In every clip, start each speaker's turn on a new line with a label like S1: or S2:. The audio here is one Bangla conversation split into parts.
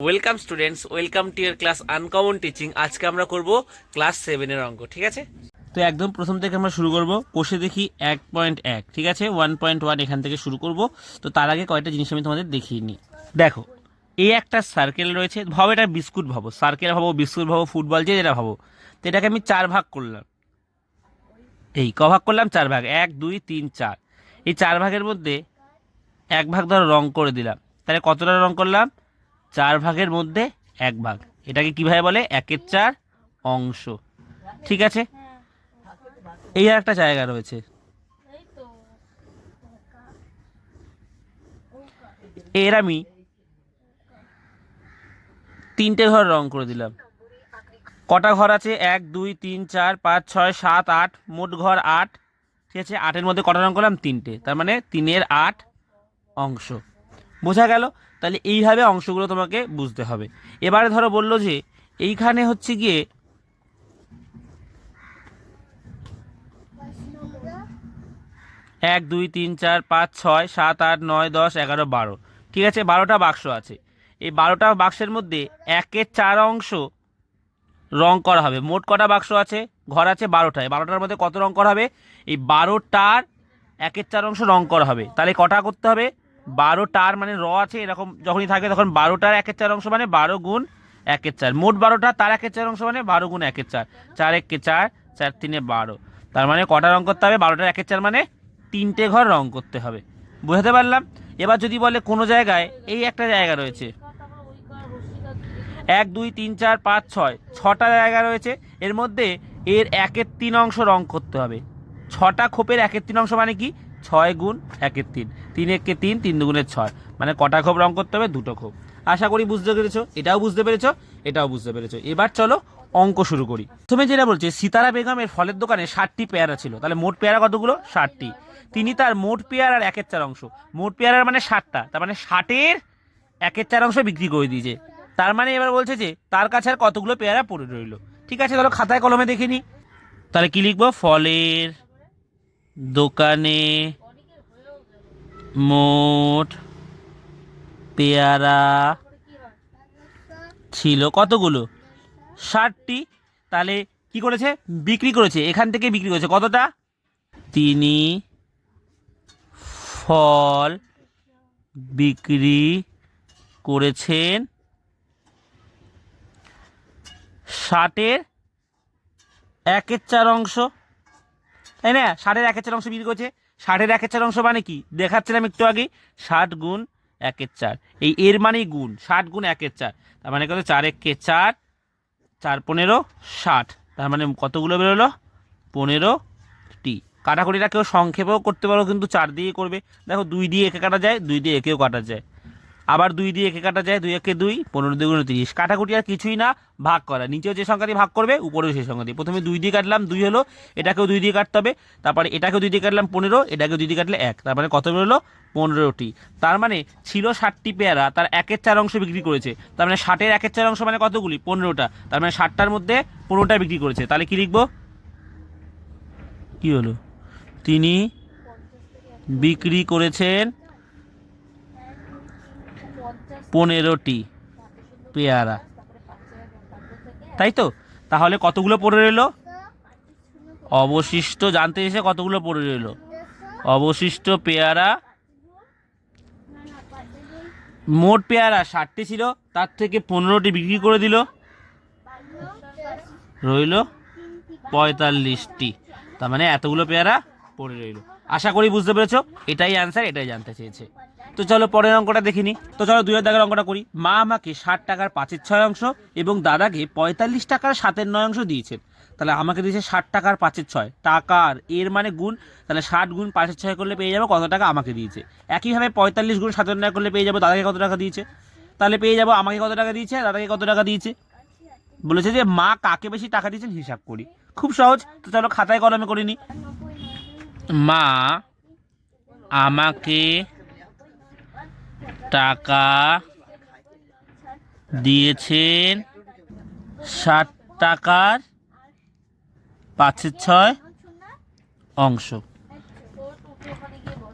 S1: Welcome students, welcome to year class uncommon teaching. আজকে আমরা করব ক্লাস 7-এর অঙ্ক, ঠিক আছে? তো একদম প্রথম থেকে আমরা শুরু করব। কোষে দেখি 1.1, ঠিক আছে? 1.1 এখান থেকে শুরু করব। তো তার আগে কয়েকটা জিনিস আমি তোমাদের দেখিয়ে নিই। দেখো, এই একটা সার্কেল রয়েছে, ভাবো এটা বিস্কুট, ভাবো সার্কেল, ভাবো বিস্কুট, ভাবো ফুটবল, যে যেটা ভাবো। তো এটাকে আমি 4 ভাগ করলাম। এই ক ভাগ করলাম? 4 ভাগ, 1 2 3 4। এই 4 ভাগের মধ্যে 1 ভাগ ধরো রং করে দিলাম। তাহলে কতটা রং করলাম? 4 ভাগের মধ্যে 1 ভাগ। এটাকে কিভাবে বলে? 1/4 অংশ, ঠিক আছে? এই আর একটা জায়গা রয়েছে, এর আমি 3টে ঘর রং করে দিলাম। কটা ঘর আছে? 1 2 3 4 5 6 7 8, মোট ঘর 8, ঠিক আছে? 8-এর মধ্যে কটা রং করলাম? 3টে, তার মানে 3-এর 8 অংশ। বোঝা গেল? তাহলে এইভাবে অংশগুলো তোমাকে বুঝতে হবে। এবারে ধরো বললো যে এইখানে হচ্ছে গিয়ে 1 2 3 4 5 6 7 8 9 10 11 12, ঠিক আছে? 12টা বাক্স আছে। এই 12টা বাক্সের মধ্যে 1/4 অংশ রং করা হবে। মোট কটা বাক্স আছে? ঘর আছে 12টায়। 12টার মধ্যে কত রং করা হবে? এই 12টার 1/4 অংশ রং করা হবে। তাহলে কটা করতে হবে? 12টার মানে র আছে এরকম যখনই থাকে তখন 12টার 1/4 অংশ মানে 12 গুণ 1/4। মোট 12টা, তার 1/4 অংশ মানে 12 গুণ 1/4, 4 1 4, 4 3 12। তার মানে কটা রং করতে হবে? 12টার 1/4 মানে 3টে ঘর রং করতে হবে। বুঝতে পারলাম? এবার যদি বলে কোনো জায়গায়, এই একটা জায়গা রয়েছে 1 2 3 4 5 6, 6টা জায়গা রয়েছে। এর মধ্যে এর 1/3 অংশ রং করতে হবে। 6টা খোপের 1/3 অংশ মানে কি? 6 গুণ 1/3, 3 1 3, 3 2 6, মানে কটা খোপ রং করতে হবে? 2টো খোপ। আশা করি বুঝতে পেরেছো, এটাও বুঝতে পেরেছো, এটাও বুঝতে পেরেছো। এবার চলো অঙ্ক শুরু করি। প্রথমে যেটা বলছে, সিতারা বেগমের ফলের দোকানে 60টি পেয়ারা ছিল। তাহলে মোট পেয়ারা কতগুলো? 60টি। তিনি তার মোট পেয়ারার 1/4 অংশ, মোট পেয়ারার মানে 60টা, তার মানে 60-এর 1/4 অংশ বিক্রি করে দিয়েছে। তার মানে এবার বলছে যে তার কাছে আর কতগুলো পেয়ারা পড়ে রইল। ঠিক আছে, ধরো খাতায় কলমে দেখে নি। তাহলে কি লিখবো? ফলের দোকানে মোট পেয়ারা ছিল কতগুলো? 60টি। তাহলে কি করেছে? বিক্রি করেছে, এখান থেকে বিক্রি করেছে কতটা? তিনি ফল বিক্রি করেছেন 60-এর 1/4 অংশ, তাই না? 60-এর 1/4 অংশ বিক্রি করছে। 60-এর 1/4 অংশ মানে কি দেখাচ্ছিলাম একটু আগে? 60 গুণ 1/4, এই এর মানেই গুণ। 60 গুণ 1/4, তার মানে কত? 4 1 4, 4 15 60, তার মানে কতগুলো বেরোলো? 15টি। কাটাকুটিটা কেউ সংক্ষেপেও করতে পারো, কিন্তু 4 দিয়ে করবে। দেখো 2 দিয়ে একে কাটা যায়, 2 দিয়ে একেও কাটা যায়, আবার 2 দিয়ে একে কাটা যায়, 2 একে 2, 15 2 30। কাটাকুটি আর কিছুই না, ভাগ করা। নিচেও যে সংখ্যা দিয়ে ভাগ করবে, উপরেও সেই সংখ্যা দিয়ে। প্রথমে 2 দিয়ে কাটলাম, 2 হলো, এটাকেও 2 দিয়ে কাটতে হবে। তারপরে এটাকেও 2 দিয়ে কাটলাম 15, এটাকেও 2 দিয়ে কাটলে 1, তার মানে কত বেরোলো? 15টি। তার মানে ছিল 60টি পেয়ারা, তার 1/4 অংশ বিক্রি করেছে। তার মানে 60-এর 1/4 অংশ মানে কতগুলি? 15টা। তার মানে 60টার মধ্যে 15টা বিক্রি করেছে। তাহলে কি লিখবো? কি হলো? তিনি বিক্রি করেছেন 15টি পেয়ারা, তাই তো? তাহলে কতগুলো পড়ে রইল? অবশিষ্ট জানতে এসে কতগুলো পড়ে রইল? অবশিষ্ট পেয়ারা, মোট পেয়ারা 60টি ছিল, তার থেকে 15টি বিক্রি করে দিল, রইল 45টি। তার মানে এতগুলো পেয়ারা পড়ে রইল। আশা করি বুঝতে পেরেছো, এটাই অ্যান্সার, এটাই জানতে চেয়েছে। তো চলো পরের অঙ্কটা দেখিনি। তো চলো 2 দাগের অঙ্কটা করি। মা আমাকে 60 টাকার 5/6 অংশ এবং দাদাকে 45 টাকার 7/9 অংশ দিয়েছেন। তাহলে আমাকে দিয়েছে 60 টাকার 5/6 টাকার, এর মানে গুণ। তাহলে 60 গুণ 5/6 করলে পেয়ে যাবো কত টাকা আমাকে দিয়েছে। একইভাবে 45 গুণ 7/9 করলে পেয়ে যাবো দাদাকে কত টাকা দিয়েছে। তাহলে পেয়ে যাবো আমাকে কত টাকা দিয়েছে, দাদাকে কত টাকা দিয়েছে। বলেছে যে মা কাকে বেশি টাকা দিয়েছেন হিসাব করি। খুব সহজ। তো চলো খাতায় কলমে করে নি। মা আমাকে টাকা দিয়েছেন 60 টাকার 5/6 অংশ।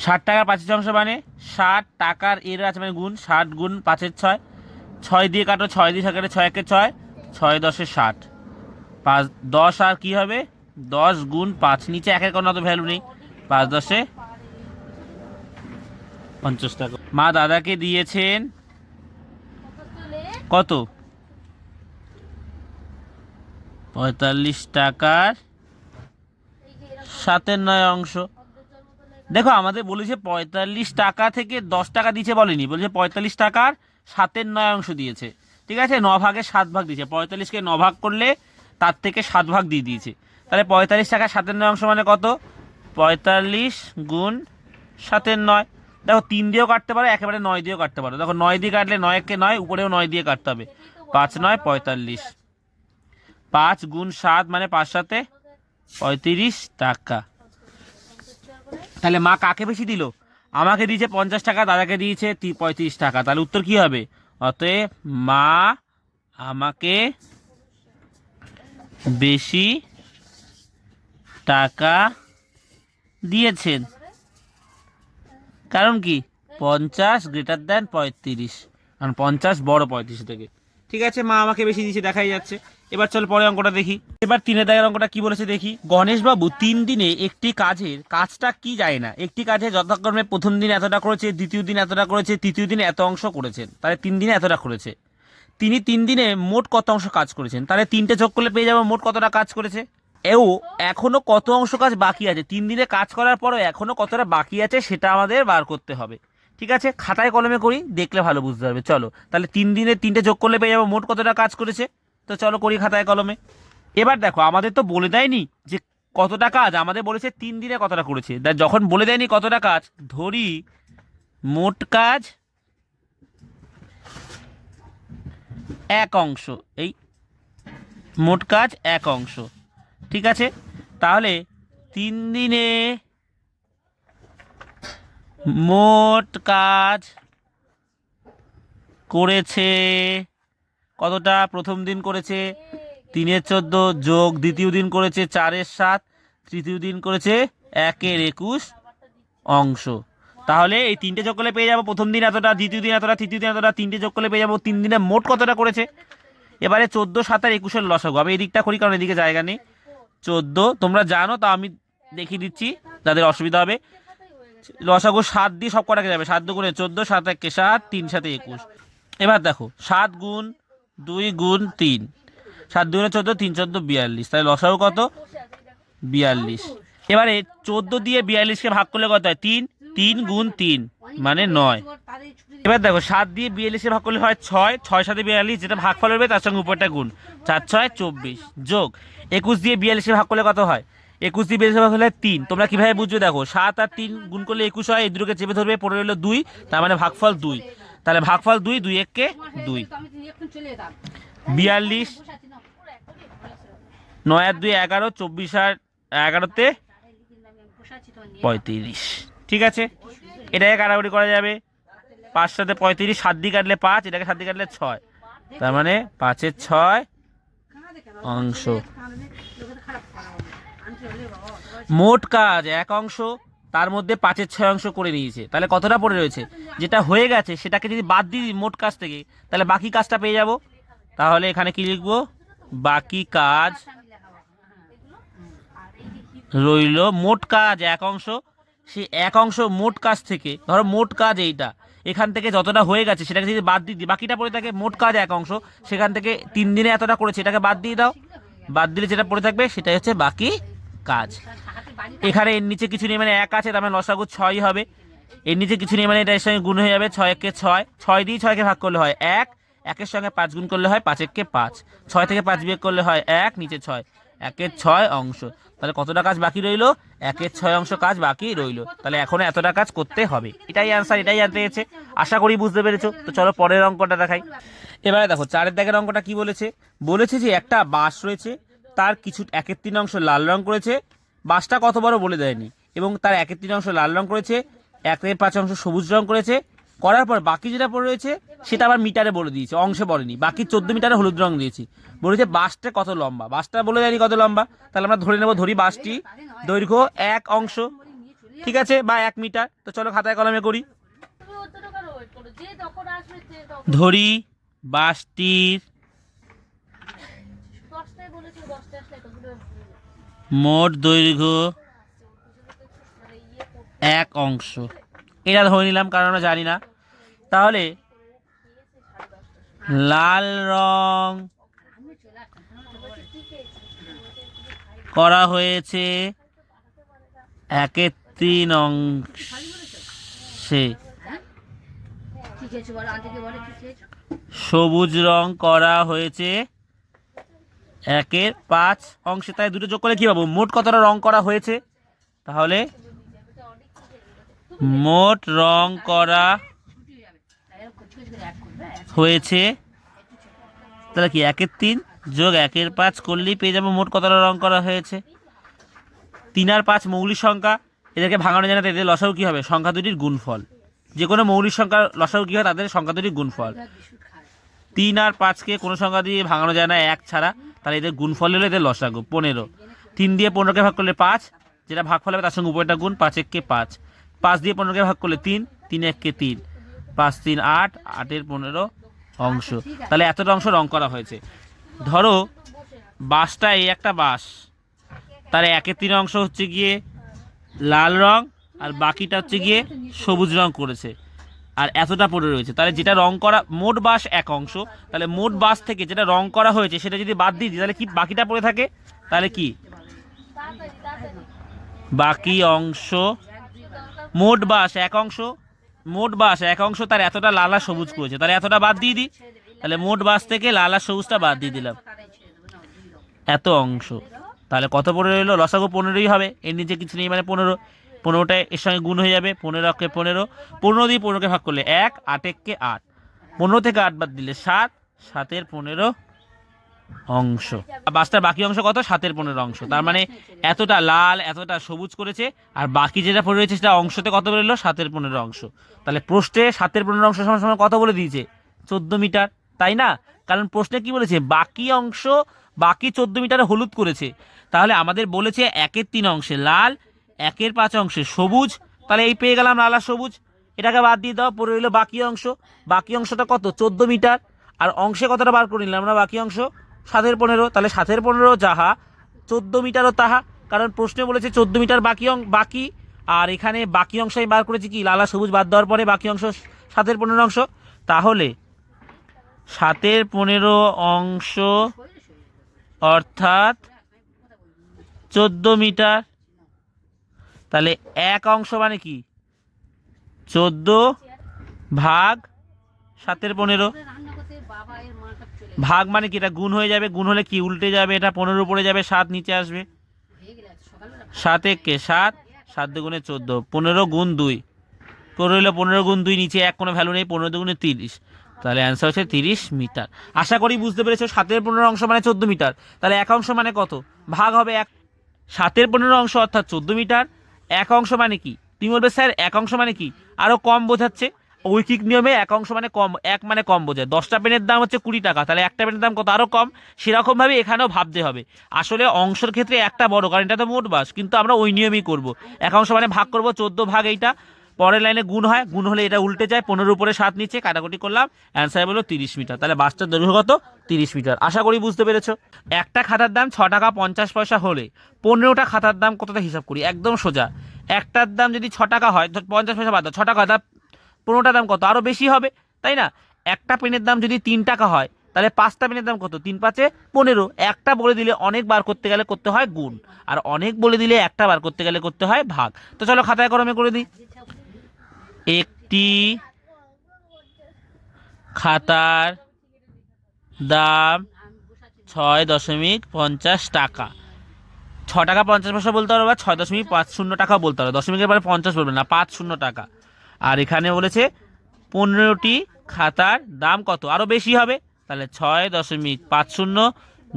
S1: 60 টাকার 5/6 অংশ মানে 60 টাকার এর আছে মানে গুণ, 60 গুণ 5/6, ছয় দিয়ে কাটো, 6 দিয়ে কাটে, 6 একে 6, 6 10 60, 5 10 আর কি হবে 10 গুণ 5, নিচে একের কোনো তো ভ্যালু নেই, 5 10 50 টাকা। মা দাদাকে দিয়েছেন কত? 45 টাকার 7/9 অংশ। দেখো আমাদের বলেছে 45 টাকা থেকে 10 টাকা দিয়েছে বলেনি, বলেছে 45 টাকার 7/9 অংশ দিয়েছে। ঠিক আছে, 9 ভাগে 7 ভাগ দিয়েছে, 45কে 9 ভাগ করলে তার থেকে 7 ভাগ দিয়ে দিয়েছে। তাহলে 45 টাকা 7/9 অংশ মানে কত? 45 গুণ 7/9। দেখো 3 দিয়েও কাটতে পারো, একেবারে 9 দিয়েও কাটতে পারো। দেখো 9 দিয়ে কাটলে 9 একে 9, উপরেও 9 দিয়ে কাটতে হবে, 5 9 45, 5 গুণ 7 মানে 5 7 35 টাকা। তাহলে মা কাকে বেশি দিল? আমাকে দিয়েছে 50 টাকা, দাদাকে দিয়েছে 35 টাকা। তাহলে উত্তর কি হবে? অতএব মা আমাকে বেশি টাকা দিয়েছেন। কারণ কি? 50 গ্রেটার দ্যান 35, কারণ 50 বড় 35 থেকে। ঠিক আছে, মা আমাকে বেশি দিয়েছে, দেখাই যাচ্ছে। এবার চল পরে অঙ্কটা দেখি। এবার 3 দাগের অঙ্কটা কি বলেছে দেখি। গণেশবাবু 3 দিনে একটি কাজটা কি যায় না, একটি কাজে যথাক্রমে প্রথম দিন এতটা করেছে, দ্বিতীয় দিন এতটা করেছে, তৃতীয় দিন এত অংশ করেছেন। তাহলে 3 দিনে এতটা করেছে। তিনি 3 দিনে মোট কত অংশ কাজ করেছেন? তাহলে 3টে যোগ করলে পেয়ে যাবো মোট কতটা কাজ করেছে। এখনো কত অংশ কাজ বাকি আছে, 3 দিনে কাজ করার পরও এখনো কতটা বাকি আছে সেটা আমাদের বার করতে হবে। ঠিক আছে, খাতায় কলমে করি, দেখলে ভালো বুঝতে পারবে। চলো তাহলে 3 দিনে 3টে যোগ করলে পেয়ে যাবো মোট কতটা কাজ করেছে। তো চলো করি খাতায় কলমে। এবার দেখো আমাদের তো বলে দেয়নি যে কতটা কাজ, আমাদের বলেছে 3 দিনে কতটা করেছে। যখন বলে দেয়নি কতটা কাজ, ধরি মোট কাজ 1 অংশ, এই মোট কাজ 1 অংশ। ঠিক আছে, তাহলে 3 দিনে মোট কাজ করেছে কতটা? প্রথম দিন করেছে 3 14 যোগ দ্বিতীয় দিন করেছে 4 7, তৃতীয় দিন করেছে 1 21 অংশ। তাহলে এই 3টে যোগ করলে পেয়ে যাবো প্রথম দিন এতটা, দ্বিতীয় দিন এতটা, তৃতীয় দিন এতটা। 3টে যোগ করলে পেয়ে যাবো 3 দিনে মোট কতটা করেছে। এবারে 14 7 আর 21 লসাগু, আমি এদিকটা করি কারণ এদিকে জায়গা নেই। 14 তোমরা জানো, তা আমি দেখিয়ে দিচ্ছি যাদের অসুবিধা হবে। লসাগু 7 দিয়ে সব কটাকে যাবে, 7 2 14, 7 1 7, 3 7 21। এবার দেখো 7 গুণ 2 গুণ 3, 7 2 14, 3 14 42। তাহলে লসাগু কত? 42। এবারে 14 দিয়ে 42কে ভাগ করলে কত হয়? 3, 3 গুণ 3 মানে 9। এবার দেখো 7 দিয়ে 42কে ভাগ করলে হয় 6, 6 7 42, যেটা ভাগফল হবে তার সঙ্গে উপরটা গুণ, 4 6 24 যোগ 21 দিয়ে 42কে ভাগ করলে কত হয়? 21 দিয়ে 42 ভাগ হলে 3। তোমরা কিভাবে বুঝবে? দেখো 7 আর 3 গুণ করলে 21 হয়, এই দুটোকে চেপে ধরবে, পড়ে রইল 2, তার মানে ভাগফল 2। তাহলে ভাগফল 2, 2 1 কে 2, 42, 9 আর 2 11, 24 আর 11তে 35। ঠিক আছে, এটাকে কাটাকুটি করা যাবে, 5 সাথে 35, 7 দিয়ে কাটলে 5, এটাকে 7 দিয়ে কাটলে 6, তার মানে 5 এর 6 অংশ। মোট কাজ 1 অংশ, তার মধ্যে 5 এর 6 অংশ করে নিয়েছে। তাহলে কতটা পড়ে রয়েছে? যেটা হয়ে গেছে সেটাকে যদি বাদ দিই মোট কাজ থেকে, তাহলে বাকি কাজটা পেয়ে যাব। তাহলে এখানে কি লিখবো? বাকি কাজ রইল। মোট কাজ 1 অংশ, সেই 1 অংশ মোট কাজ থেকে, ধরো মোট কাজ এইটা, এখান থেকে যতটা হয়ে গেছে সেটাকে যদি বাদ দিয়ে দিই, বাকিটা পড়ে থাকে। মোট কাজ 1 অংশ, সেখান থেকে 3 দিনে এতটা করেছে, এটাকে বাদ দিয়ে দাও, বাদ দিলে যেটা পড়ে থাকবে সেটাই হচ্ছে বাকি কাজ। এখানে এর নিচে কিছু নেই মানে 1 আছে, তার মানে লসাগু 6 হবে। এর নিচে কিছু নেই মানে এটার সঙ্গে গুণ হয়ে যাবে, 6 1 6, 6 দিয়ে 6কে ভাগ করলে হয় 1, 1 সঙ্গে 5 গুণ করলে হয় 5 1 5, 6 থেকে 5 বিয়োগ করলে হয় 1, নিচে 6, 1 এর 6 অংশ। তাহলে কতটা কাজ বাকি রইলো? 1 এর 6 অংশ কাজ বাকি রইলো। তাহলে এখনো এতটা কাজ করতে হবে। এটাই অ্যান্সার, এটাই জানতে চেয়েছে, আশা করি বুঝতে পেরেছো। তো চলো পরের অঙ্কটা দেখাই। এবারে দেখো 4 দাগের অঙ্কটা কি বলেছে। বলেছে যে একটা বাঁশ রয়েছে, তার কিছু 1/3 অংশ লাল রং করেছে, বাঁশটা কত বড় বলে দেয়নি, এবং তার 1/3 অংশ লাল রং করেছে, 1/5 অংশ সবুজ রং করেছে, করার পর বাকি যেটা পড়ে রয়েছে সেটা আবার মিটারে বলে দিয়েছে, অংশে বলেনি। বাকি 14 মিটারে হলুদ রং দিয়েছি। বলেছে বাঁশটা কত লম্বা, বাঁশটা বলে দেয়নি কত লম্বা। তাহলে আমরা ধরে নেব, ধরি বাঁশটি দৈর্ঘ্য 1 অংশ, ঠিক আছে, বা 1 মিটার। তো চলো খাতায় কলমে করি। ধরি বাসটির মোট দৈর্ঘ্য 1 অংশ। এটা ধরে নিলাম কারণ আমরা জানি না। তাহলে লাল রং করা হয়েছে 1/3 অংশে, সবুজ রং করা হয়েছে 1/5 অংশে। তাই দুটো যোগ করে কি পাবো? মোট কতটা রং করা হয়েছে? তাহলে মোট রং করা হয়েছে, তাহলে কি 1/3 যোগ 1/5 করলেই পেয়ে যাবো মোট কতটা রং করা হয়েছে। 3 আর 5 মৌলিক সংখ্যা, এদেরকে ভাঙানো যায় না, এদের লসাগু কি হবে? সংখ্যা দুটির গুণফল। যে কোনো মৌলিক সংখ্যার লসাগু কি হয়? তাদের সংখ্যা দুটির গুণফল। 3 আর 5কে কোনো সংখ্যা দিয়ে ভাঙানো যায় না 1 ছাড়া, তাহলে এদের গুণফল হলো এদের লসাগু 15। 3 দিয়ে 15কে ভাগ করলে 5, যেটা ভাগফল হবে তার সঙ্গে উপরেটা গুণ, 5 1 5। 5 দিয়ে 15কে ভাগ করলে 3, 3 1 3, 5 3 8, 8 15 অংশ। তাহলে এতটা অংশ রং করা হয়েছে। ধরো বাসটা এই একটা বাস, তার 1/3 অংশ হচ্ছে গিয়ে লাল রং আর বাকিটা হচ্ছে গিয়ে সবুজ রং করেছে, আর এতটা পড়ে রয়েছে। তাহলে যেটা রং করা, মোট বাস 1 অংশ, তাহলে মোট বাস থেকে যেটা রং করা হয়েছে সেটা যদি বাদ দিয়ে দিই তাহলে কি বাকিটা পড়ে থাকে? তাহলে কি বাকি অংশ, মোট বাস 1 অংশ, মোট বাস 1 অংশ, তার এতটা লাল আর সবুজ করেছে, তাহলে এতটা বাদ দিয়ে দিই। তাহলে মোট বাস থেকে লাল আর সবুজটা বাদ দিয়ে দিলাম, এত অংশ। তাহলে কত পড়ে রইলো? লসাগু 15ই হবে, এর নিচে কিছু নেই, মানে 15। 15টা এর সঙ্গে গুণ হয়ে যাবে, 15 কে 15, 15 দিয়ে 15কে ভাগ করলে 1, 8 1 8, 15 থেকে 8 বাদ দিলে 7, 7 15 অংশ। বাসটার বাকি অংশ কত? 7 15 অংশ। তার মানে এতটা লাল এতটা সবুজ করেছে, আর বাকি যেটা পড়ে রয়েছে সেটা অংশতে কত বেরোলো? 7 15 অংশ। তাহলে প্রশ্নে 7 15 অংশ সমান সমান কত বলে দিয়েছে? 14 মিটার, তাই না? কারণ প্রশ্নে কি বলেছে? বাকি অংশ, বাকি 14 মিটারে হলুদ করেছে। তাহলে আমাদের বলেছে 1/3 অংশে লাল, 1/5 অংশে সবুজ, তাহলে এই পেয়ে গেলাম লাল আর সবুজ। এটাকে বাদ দিয়ে দাও, পড়ে রইলো বাকি অংশ। বাকি অংশটা কত? 14 মিটার। আর অংশে কতটা বার করে নিলাম আমরা? বাকি অংশ 7 15, তাহলে 7 15 যাহা 14 মিটারও তাহা, কারণ প্রশ্নে বলেছে 14 মিটার বাকি, আর এখানে বাকি অংশ আমি বার করেছি কি? লাল আর সবুজ বাদ দেওয়ার পরে বাকি অংশ 7 15 অংশ। তাহলে 7 15 অংশ অর্থাৎ 14 মিটার। তাহলে 1 অংশ মানে কি? 14 ভাগ 7 15। ভাগ মানে কি? এটা গুণ হয়ে যাবে, গুণ হলে কি উল্টে যাবে, এটা 15 উপরে যাবে, 7 নিচে আসবে। 7 1 7, 7 2 14, 15 গুণ 2 পড়ে রইলো 15 গুণ 2, নিচে 1 কোনো ভ্যালু নেই, 15 2 30। তাহলে অ্যান্সার হচ্ছে 30 মিটার। আশা করি বুঝতে পেরেছো। 7 15 অংশ মানে 14 মিটার, তাহলে 1 অংশ মানে কত? ভাগ হবে 1। 7 15 অংশ অর্থাৎ 14 মিটার। 1 অংশ মানে কি? তুমি বলবে স্যার 1 অংশ মানে কি? আরো কম বোঝাচ্ছে। ঐকিক নিয়মে 1 অংশ মানে কম, 1 মানে কম বোঝায়। 10টা পেনের দাম হচ্ছে 20 টাকা, তাহলে একটা পেনের দাম কত? আরো কম। সেরকম ভাবে এখানেও ভাবতে হবে। আসলে অংশের ক্ষেত্রে একটা বড়, কারণ এটা তো মোট বাস, কিন্তু আমরা ওই নিয়মেই করব। 1 অংশ মানে ভাগ করব, 14 ভাগ এইটা, পরের লাইনে গুণ হয়, গুণ হলে এটা উল্টে যায়, 15 উপরে 7 নিচে, কাটাকুটি করলাম, অ্যান্সার হলো 30 মিটার। তাহলে বাসটার দৈর্ঘ্য কত? 30 মিটার। আশা করি বুঝতে পেরেছো। একটা খাতার দাম 6 টাকা 50 পয়সা হলে 15টা খাতার দাম কতটা হিসাব করি? একদম সোজা। একটার দাম যদি 6 টাকা হয়, 50 পয়সা বাদ দাও, 6 টাকা হয়, তা 15টার দাম কত? আরো বেশি হবে, তাই না? একটা পেনের দাম যদি 3 টাকা হয়, তাহলে 5টা পেনের দাম কত? 3 5 15। একটা বলে দিলে অনেক বার করতে গেলে করতে হয় গুণ, আর অনেক বলে দিলে একটা বার করতে গেলে করতে হয় ভাগ। তো চলো খাতায় কলমে করে দিই। একটি খাতার দাম 6.50 টাকা। 6 টাকা 50 পয়সা বলতে পারো, বা 6.50 টাকা বলতে পারো, দশমিকের পরে 50 বলবে না, 50 টাকা। আর এখানে বলেছে 15টি খাতার দাম কত? আরো বেশি হবে, তাহলে 6.50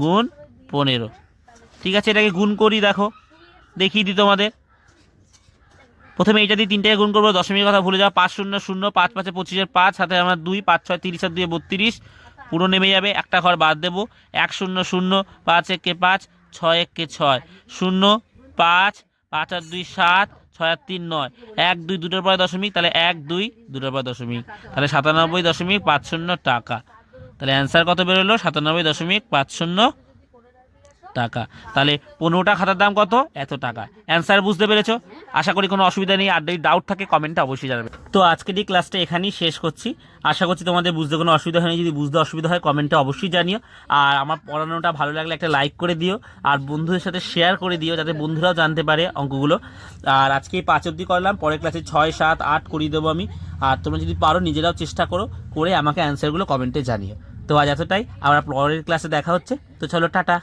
S1: গুণ 15। ঠিক আছে, এটাকে গুণ করি, দেখো দেখিয়ে দিই তোমাদের। প্রথমে এইটা দিয়ে 3টাকে গুণ করবো, দশমিকের কথা ভুলে যাও। 5 0 0, 5 5 25, 5 সাথে আমার 2, 5 6 30 আর 2 32, পুরো নেমে যাবে, একটা ঘর বাদ দেবো। 1 0 0, 5 1 5, 6 1 6, 0 5, 5 আর 2 7, 6 আর 3 9, 1 2 দুটোর পরে দশমিক, তাহলে 1 2 দুটোর পরে দশমিক, তাহলে 97.50 টাকা। তাহলে অ্যান্সার কত বেরোলো? 97.50 টাকা। তাহলে 15টা খাতার দাম কত? এত টাকা। অ্যান্সার বুঝতে পেরেছো? আশা করি কোনো অসুবিধা নেই। আর যদি ডাউট থাকে কমেন্টে অবশ্যই জানাবে। তো আজকের এই ক্লাসটা এখানেই শেষ করছি। আশা করছি তোমাদের বুঝতে কোনো অসুবিধা হয়নি। যদি বুঝতে অসুবিধা হয় কমেন্টে অবশ্যই জানিও। আর আমার পড়ানোটা ভালো লাগলে একটা লাইক করে দিও, আর বন্ধুদের সাথে শেয়ার করে দিও, যাতে বন্ধুরাও জানতে পারে অঙ্কগুলো। আর আজকে 5 অবধি করলাম, পরের ক্লাসে 6, 7, 8 করিয়ে দেবো আমি। আর তোমরা যদি পারো নিজেরাও চেষ্টা করো, করে আমাকে অ্যান্সারগুলো কমেন্টে জানিও। তো আজ এতটাই, আমরা পরের ক্লাসে দেখা হচ্ছে। তো চলো, টাটা।